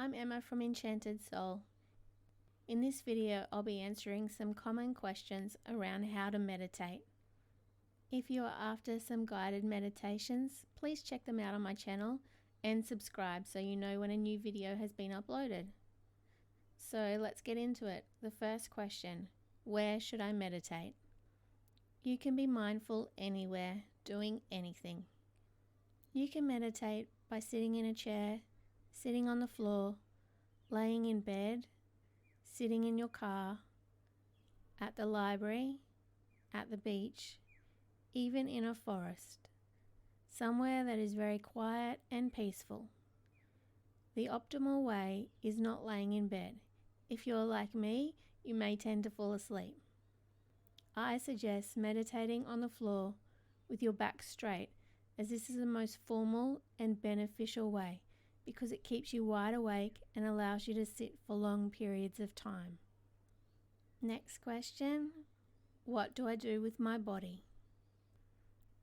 I'm Emma from Enchanted Soul. In this video, I'll be answering some common questions around how to meditate. If you are after some guided meditations, please check them out on my channel and subscribe so you know when a new video has been uploaded. So let's get into it. The first question, where should I meditate? You can be mindful anywhere, doing anything. You can meditate by sitting in a chair, sitting on the floor, laying in bed, sitting in your car, at the library, at the beach, even in a forest, somewhere that is very quiet and peaceful. The optimal way is not laying in bed. If you're like me, you may tend to fall asleep. I suggest meditating on the floor with your back straight, as this is the most formal and beneficial way because it keeps you wide awake and allows you to sit for long periods of time. Next question, what do I do with my body?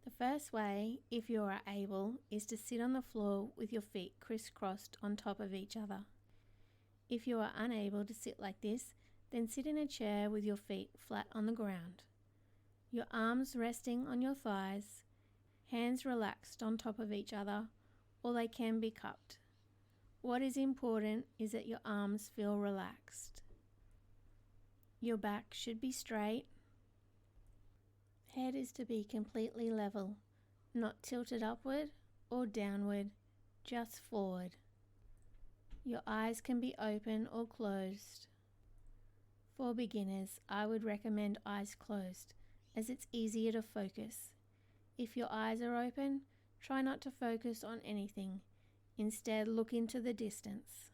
The first way, if you are able, is to sit on the floor with your feet crisscrossed on top of each other. If you are unable to sit like this, then sit in a chair with your feet flat on the ground. Your arms resting on your thighs, hands relaxed on top of each other, or they can be cupped. What is important is that your arms feel relaxed. Your back should be straight. Head is to be completely level, not tilted upward or downward, just forward. Your eyes can be open or closed. For beginners, I would recommend eyes closed, as it's easier to focus. If your eyes are open, try not to focus on anything. Instead, look into the distance.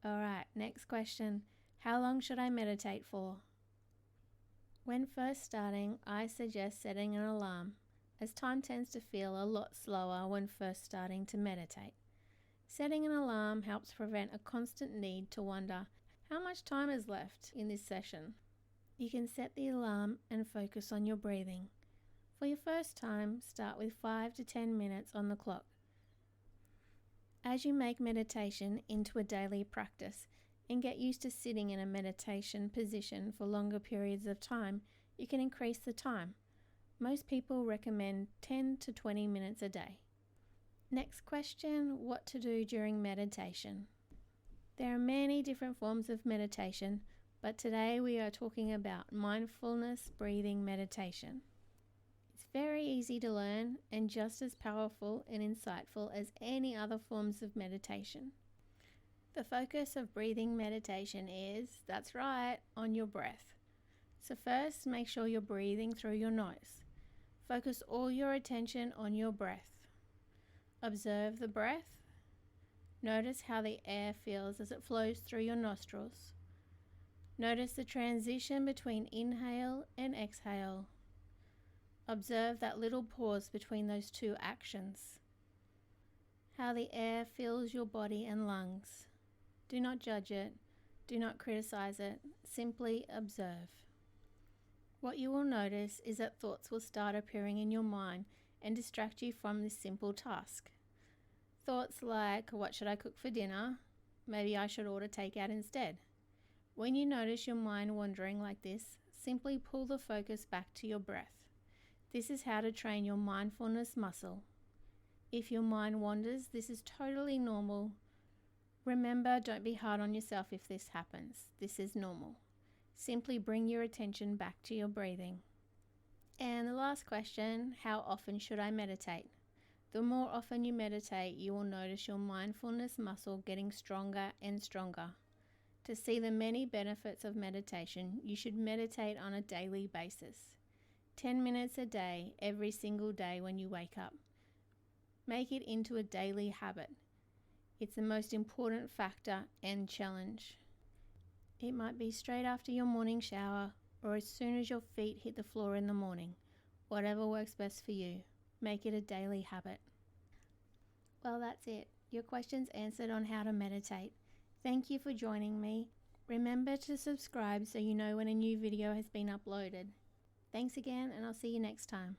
Alright, next question. How long should I meditate for? When first starting, I suggest setting an alarm, as time tends to feel a lot slower when first starting to meditate. Setting an alarm helps prevent a constant need to wonder how much time is left in this session. You can set the alarm and focus on your breathing. For your first time, start with 5 to 10 minutes on the clock. As you make meditation into a daily practice and get used to sitting in a meditation position for longer periods of time, you can increase the time. Most people recommend 10 to 20 minutes a day. Next question, what to do during meditation? There are many different forms of meditation, but today we are talking about mindfulness breathing meditation. It's very easy to learn and just as powerful and insightful as any other forms of meditation. The focus of breathing meditation is, that's right, on your breath. So first, make sure you're breathing through your nose. Focus all your attention on your breath. Observe the breath. Notice how the air feels as it flows through your nostrils. Notice the transition between inhale and exhale. Observe that little pause between those two actions. How the air fills your body and lungs. Do not judge it. Do not criticize it. Simply observe. What you will notice is that thoughts will start appearing in your mind and distract you from this simple task. Thoughts like, what should I cook for dinner? Maybe I should order takeout instead. When you notice your mind wandering like this, simply pull the focus back to your breath. This is how to train your mindfulness muscle. If your mind wanders, this is totally normal. Remember, don't be hard on yourself if this happens. This is normal. Simply bring your attention back to your breathing. And the last question, how often should I meditate? The more often you meditate, you will notice your mindfulness muscle getting stronger and stronger. To see the many benefits of meditation, you should meditate on a daily basis. 10 minutes a day, every single day when you wake up. Make it into a daily habit. It's the most important factor and challenge. It might be straight after your morning shower or as soon as your feet hit the floor in the morning. Whatever works best for you. Make it a daily habit. Well, that's it. Your questions answered on how to meditate. Thank you for joining me. Remember to subscribe so you know when a new video has been uploaded. Thanks again, and I'll see you next time.